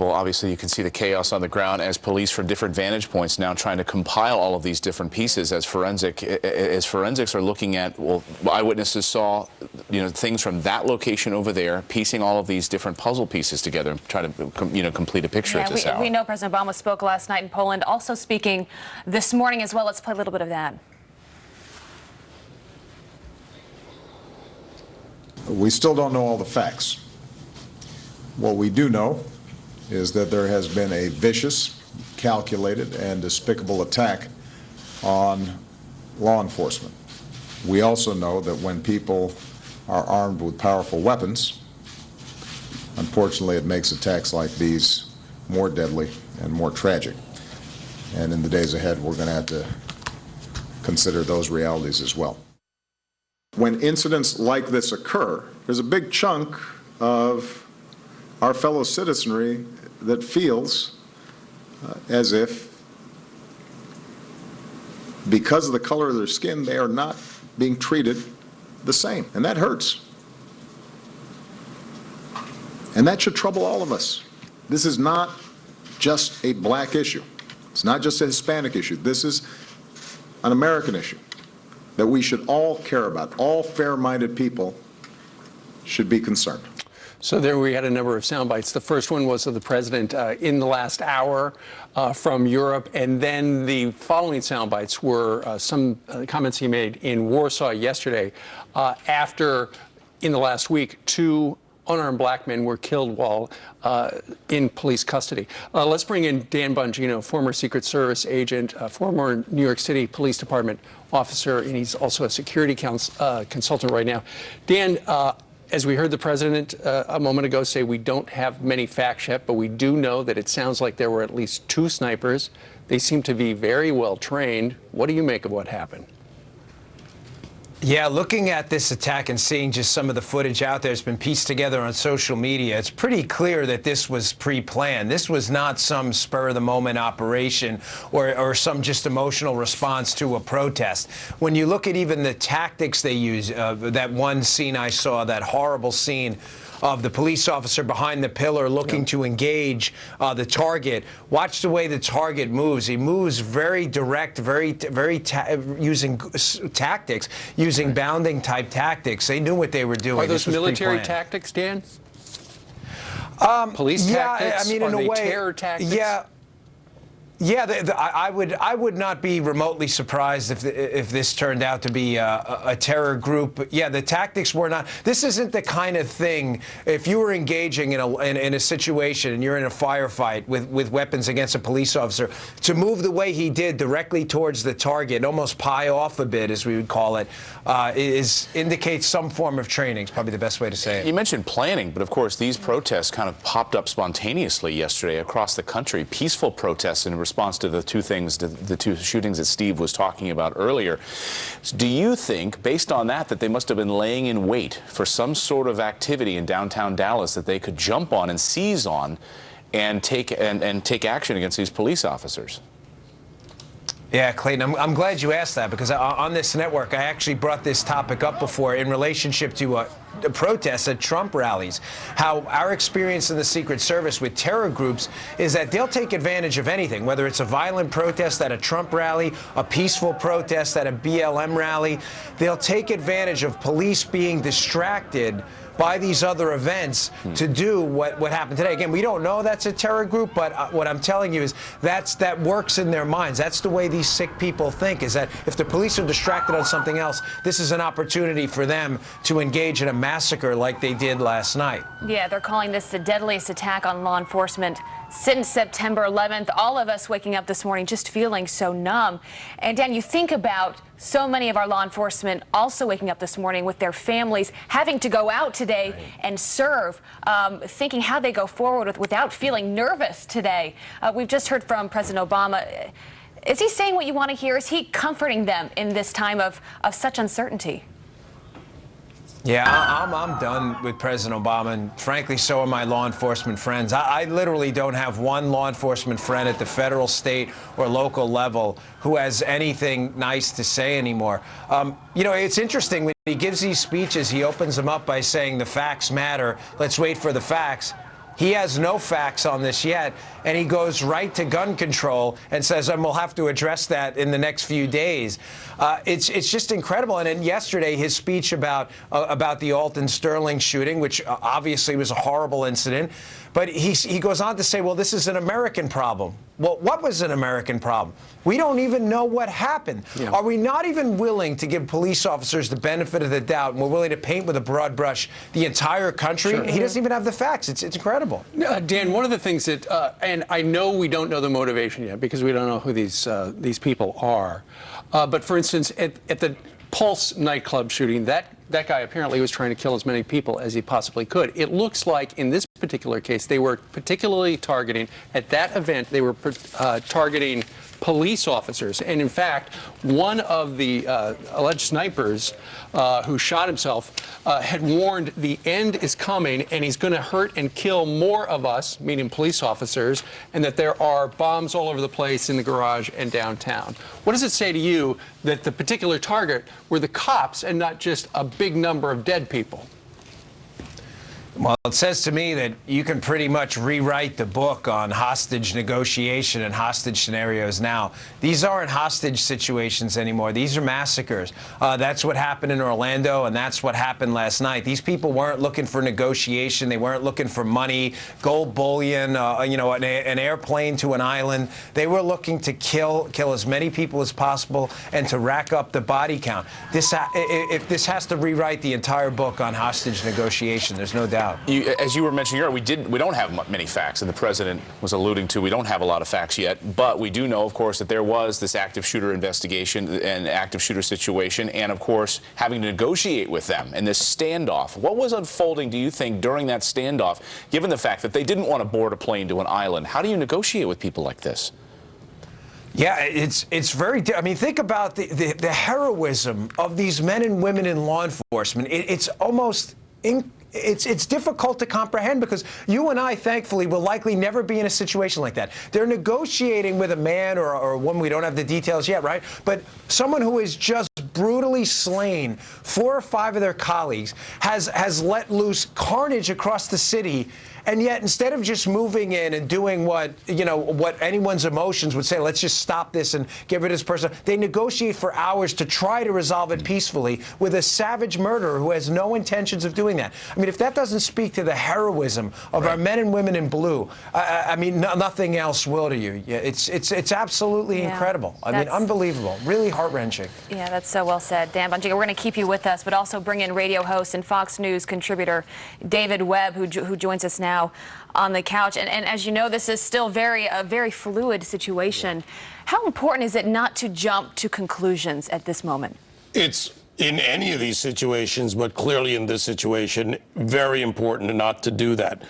Well, obviously, you can see the chaos on the ground as police from different vantage points now trying to compile all of these different pieces as forensics are looking at, well, eyewitnesses saw, things from that location over there, piecing all of these different puzzle pieces together and trying to, complete a picture at this hour. We know President Obama spoke last night in Poland, also speaking this morning as well. Let's play a little bit of that. We still don't know all the facts. What we do know is that there has been a vicious, calculated, and despicable attack on law enforcement. We also know that when people are armed with powerful weapons, unfortunately it makes attacks like these more deadly and more tragic. And in the days ahead, we're going to have to consider those realities as well. When incidents like this occur, there's a big chunk of our fellow citizenry that feels as if, because of the color of their skin, they are not being treated the same. And that hurts. And that should trouble all of us. This is not just a black issue. It's not just a Hispanic issue. This is an American issue that we should all care about. All fair-minded people should be concerned. So there we had a number of sound bites. The first one was of the president in the last hour from Europe, and then the following sound bites were some comments he made in Warsaw yesterday after, in the last week, 2 unarmed black men were killed while in police custody. Let's bring in Dan Bongino, former Secret Service agent, former New York City Police Department officer, and he's also a security consultant right now. Dan, as we heard the president a moment ago say, we don't have many facts yet, but we do know that it sounds like there were at least 2 snipers. They seem to be very well trained. What do you make of what happened? Yeah, looking at this attack and seeing just some of the footage out there that's been pieced together on social media, it's pretty clear that this was pre-planned. This was not some spur-of-the-moment operation or some just emotional response to a protest. When you look at even the tactics they use, that one scene I saw, that horrible scene of the police officer behind the pillar looking to engage the target. Watch the way the target moves. He moves very direct, using tactics, using bounding type tactics. They knew what they were doing. Are those military tactics, Dan? Police tactics? I mean, in a way, terror tactics? Yeah, I would not be remotely surprised if this turned out to be a terror group. But yeah, the tactics were not. This isn't the kind of thing. If you were engaging in a situation and you're in a firefight with weapons against a police officer, to move the way he did directly towards the target, almost pie off a bit, as we would call it, indicates some form of training. Is probably the best way to say it. You mentioned planning, but of course these protests kind of popped up spontaneously yesterday across the country. Peaceful protests in response to the 2 things, the 2 shootings that Steve was talking about earlier. Do you think, based on that they must have been laying in wait for some sort of activity in downtown Dallas that they could jump on and seize on and take action against these police officers? Yeah, Clayton, I'm glad you asked that, because on this network, I actually brought this topic up before in relationship to protests at Trump rallies. How our experience in the Secret Service with terror groups is that they'll take advantage of anything, whether it's a violent protest at a Trump rally, a peaceful protest at a BLM rally. They'll take advantage of police being distracted by these other events to do what happened today. Again, we don't know that's a terror group, but what I'm telling you is that works in their minds. That's the way these sick people think, is that if the police are distracted on something else, this is an opportunity for them to engage in a massacre like they did last night. Yeah, they're calling this the deadliest attack on law enforcement since September 11th. All of us waking up this morning just feeling so numb. And Dan, you think about so many of our law enforcement also waking up this morning with their families, having to go out today and serve, thinking how they go forward without feeling nervous today. We've just heard from President Obama. Is he saying what you want to hear? Is he comforting them in this time of such uncertainty? Yeah, I'm done with President Obama, and frankly, so are my law enforcement friends. I literally don't have one law enforcement friend at the federal, state, or local level who has anything nice to say anymore. You know, it's interesting, when he gives these speeches, he opens them up by saying the facts matter. Let's wait for the facts. He has no facts on this yet, and he goes right to gun control and says, and we'll have to address that in the next few days. It's just incredible. And then yesterday, his speech about the Alton Sterling shooting, which obviously was a horrible incident, but he goes on to say, well, this is an American problem. Well, what was an American problem? We don't even know what happened. Yeah. Are we not even willing to give police officers the benefit of the doubt, and we're willing to paint with a broad brush the entire country? Sure. He doesn't even have the facts. It's incredible. Dan, one of the things that, and I know we don't know the motivation yet because we don't know who these people are, but for instance, at the Pulse nightclub shooting, that guy apparently was trying to kill as many people as he possibly could. It looks like in this particular case, they were particularly targeting, at that event, they were targeting police officers. And in fact, one of the alleged snipers who shot himself had warned the end is coming and he's going to hurt and kill more of us, meaning police officers, and that there are bombs all over the place in the garage and downtown. What does it say to you that the particular target were the cops and not just a big number of dead people? Well, it says to me that you can pretty much rewrite the book on hostage negotiation and hostage scenarios now. These aren't hostage situations anymore. These are massacres. That's what happened in Orlando, and that's what happened last night. These people weren't looking for negotiation. They weren't looking for money, gold bullion, an airplane to an island. They were looking to kill as many people as possible and to rack up the body count. This has to rewrite the entire book on hostage negotiation. There's no doubt. As you were mentioning earlier, we don't have many facts, and the president was alluding to we don't have a lot of facts yet, but we do know, of course, that there was this active shooter investigation and active shooter situation, and of course having to negotiate with them in this standoff. What was unfolding, do you think, during that standoff, given the fact that they didn't want to board a plane to an island? How do you negotiate with people like this? Yeah, it's very. I mean, think about the heroism of these men and women in law enforcement. It's almost It's difficult to comprehend because you and I, thankfully, will likely never be in a situation like that. They're negotiating with a man or a woman, we don't have the details yet, right? But someone who is just brutally slain 4 or 5 of their colleagues, has let loose carnage across the city, and yet instead of just moving in and doing what anyone's emotions would say, let's just stop this and get rid of this person, they negotiate for hours to try to resolve it peacefully with a savage murderer who has no intentions of doing that. I mean, if that doesn't speak to the heroism of our men and women in blue, I mean, nothing else will to you. Yeah, it's absolutely incredible. I mean, unbelievable. Really heart-wrenching. Yeah, that's so well said. Dan Bongiga, we're going to keep you with us, but also bring in radio host and Fox News contributor David Webb, who joins us now on the couch. And as you know, this is still a very fluid situation. How important is it not to jump to conclusions at this moment? It's in any of these situations, but clearly in this situation, very important not to do that.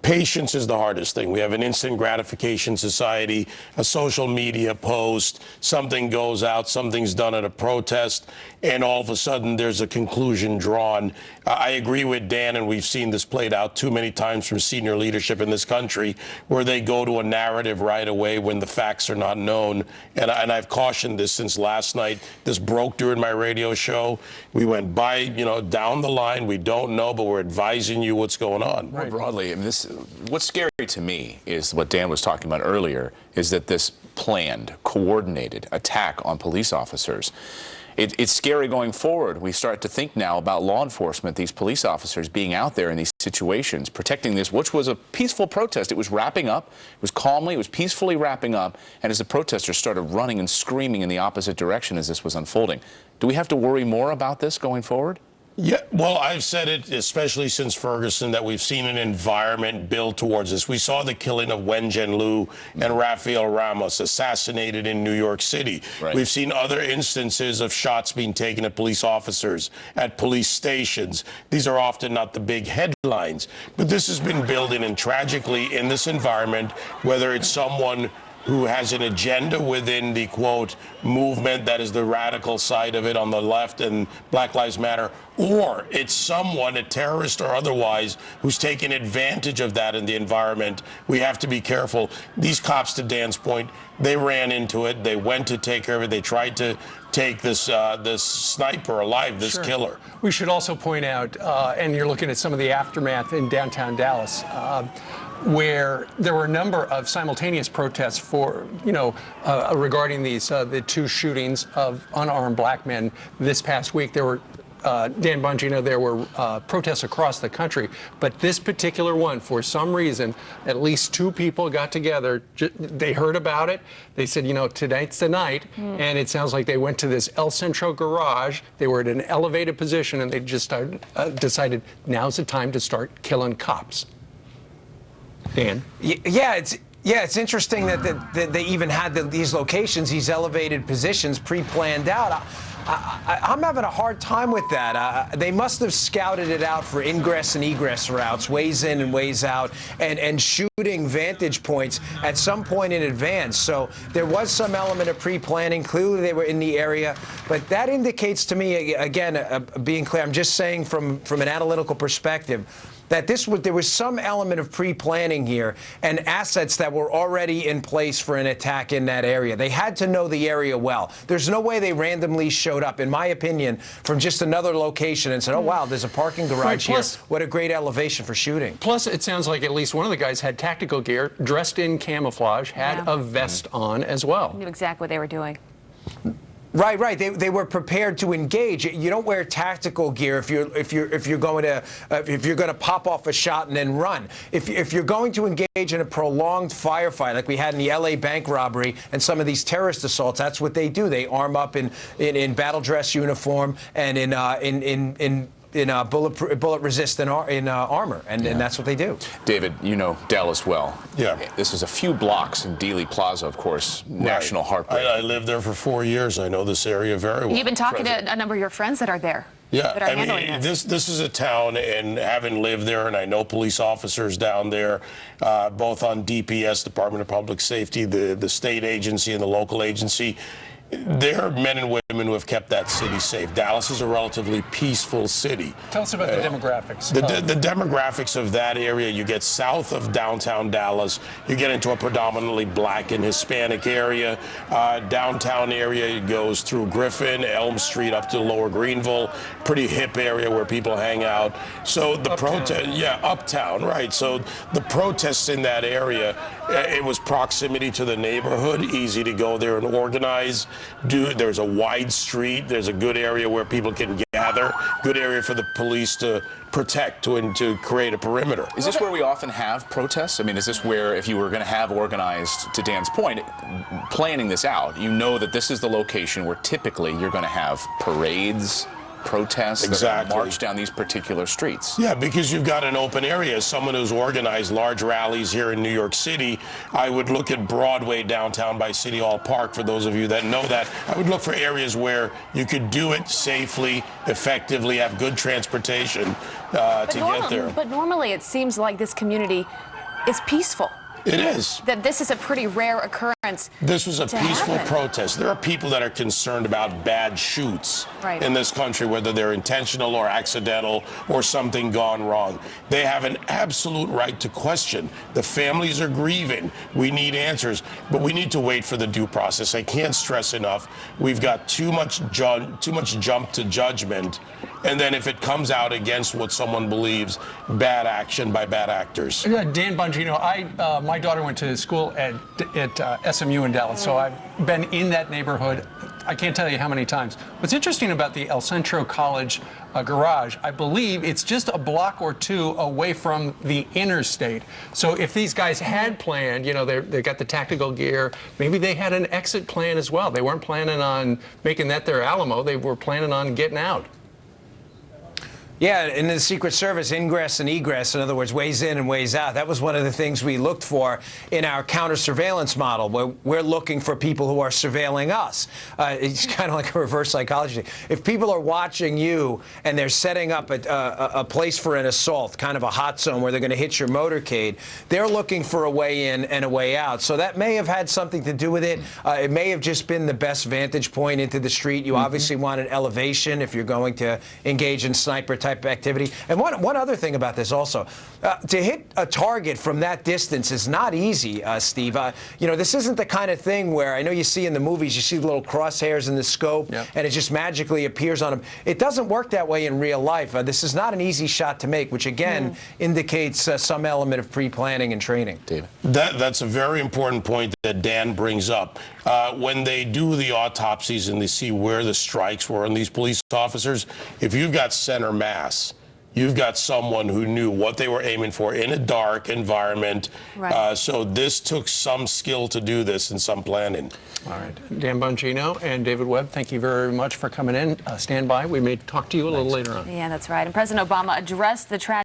Patience is the hardest thing. We have an instant gratification society, a social media post, something goes out, something's done at a protest, and all of a sudden there's a conclusion drawn. I agree with Dan, and we've seen this played out too many times from senior leadership in this country, where they go to a narrative right away when the facts are not known. And I've cautioned this since last night. This broke during my radio show. We went by, down the line. We don't know, but we're advising you what's going on. More broadly, I mean, what's scary to me is what Dan was talking about earlier, is that this planned, coordinated attack on police officers, it's scary going forward. We start to think now about law enforcement, these police officers being out there in these situations, protecting this, which was a peaceful protest. It was wrapping up. It was calmly, it was peacefully wrapping up. And as the protesters started running and screaming in the opposite direction as this was unfolding, do we have to worry more about this going forward? Yeah, well, I've said it, especially since Ferguson, that we've seen an environment build towards this. We saw the killing of Wen Jianlu and Rafael Ramos assassinated in New York City. Right. We've seen other instances of shots being taken at police officers, at police stations. These are often not the big headlines, but this has been building, and tragically in this environment, whether it's someone who has an agenda within the, quote, movement that is the radical side of it on the left and Black Lives Matter, or it's someone, a terrorist or otherwise, who's taking advantage of that in the environment. We have to be careful. These cops, to Dan's point, they ran into it. They went to take care of it. They tried to take this sniper alive, this killer. We should also point out, and you're looking at some of the aftermath in downtown Dallas, where there were a number of simultaneous protests regarding the two shootings of unarmed black men this past week. There were Dan Bongino, there were protests across the country, but this particular one, for some reason, at least two people got together. They heard about it. They said, tonight's the night, and it sounds like they went to this El Centro garage. They were at an elevated position, and they just decided now's the time to start killing cops. Dan? Yeah, it's interesting that they even had these locations, these elevated positions, pre-planned out. I'm having a hard time with that. They must have scouted it out for ingress and egress routes, ways in and ways out, and shooting vantage points at some point in advance. So there was some element of pre-planning. Clearly they were in the area. But that indicates to me, again, being clear, I'm just saying from an analytical perspective, that there was some element of pre-planning here and assets that were already in place for an attack in that area. They had to know the area well. There's no way they randomly showed up, in my opinion, from just another location and said, oh, wow, there's a parking garage here. What a great elevation for shooting. Plus, it sounds like at least one of the guys had tactical gear, dressed in camouflage, had a vest on as well. Knew exactly what they were doing. Right. They were prepared to engage. You don't wear tactical gear if you're going to pop off a shot and then run. If you're going to engage in a prolonged firefight like we had in the LA bank robbery and some of these terrorist assaults, that's what they do. They arm up in battle dress uniform and in bullet-resistant armor, and that's what they do. David, you know Dallas well. Yeah. This is a few blocks in Dealey Plaza, of course, national heartbeat. I lived there for 4 years. I know this area very well. You've been talking to a number of your friends that are there. Yeah, that are handling this is a town, and having lived there, and I know police officers down there, both on DPS, Department of Public Safety, the state agency and the local agency. There are men and women who have kept that city safe. Dallas is a relatively peaceful city. Tell us about the demographics. The demographics of that area, you get south of downtown Dallas, you get into a predominantly black and Hispanic area. Downtown area goes through Griffin, Elm Street up to Lower Greenville, pretty hip area where people hang out. So the protest, uptown, right. So the protests in that area, it was proximity to the neighborhood, easy to go there and organize. There's a wide street. There's a good area where people can gather. Good area for the police to protect and to create a perimeter. Is this where we often have protests? I mean, is this where, if you were going to have organized, to Dan's point, planning this out, you know that this is the location where typically you're going to have parades, protests, that march down these particular streets. Yeah, because you've got an open area. As someone who's organized large rallies here in New York City, I would look at Broadway downtown by City Hall Park. For those of you that know that, I would look for areas where you could do it safely, effectively, have good transportation to get there. But normally it seems like this community is peaceful. It is. That this is a pretty rare occurrence. This was a peaceful protest. There are people that are concerned about bad shoots in this country, whether they're intentional or accidental or something gone wrong. They have an absolute right to question. The families are grieving. We need answers, but we need to wait for the due process. I can't stress enough. We've got too much jump to judgment. And then if it comes out against what someone believes, bad action by bad actors. Dan Bongino, my daughter went to school at SMU in Dallas, so I've been in that neighborhood. I can't tell you how many times. What's interesting about the El Centro College garage, I believe it's just a block or two away from the interstate. So if these guys had planned, they got the tactical gear, maybe they had an exit plan as well. They weren't planning on making that their Alamo. They were planning on getting out. Yeah, in the Secret Service, ingress and egress, in other words, ways in and ways out. That was one of the things we looked for in our counter-surveillance model, where we're looking for people who are surveilling us. It's kind of like a reverse psychology. If people are watching you and they're setting up a place for an assault, kind of a hot zone where they're going to hit your motorcade, they're looking for a way in and a way out. So that may have had something to do with it. It may have just been the best vantage point into the street. You obviously want an elevation if you're going to engage in sniper type type of activity. And one other thing about this also, to hit a target from that distance is not easy, Steve. This isn't the kind of thing where I know you see in the movies, you see the little crosshairs in the scope, and it just magically appears on them. It doesn't work that way in real life. This is not an easy shot to make, which again indicates some element of pre-planning and training. David. That's a very important point that Dan brings up. When they do the autopsies and they see where the strikes were on these police officers, if you've got center mass, you've got someone who knew what they were aiming for in a dark environment. Right. So this took some skill to do this and some planning. All right. Dan Bongino and David Webb, thank you very much for coming in. Stand by. We may talk to you a little later on. Yeah, that's right. And President Obama addressed the tragedy.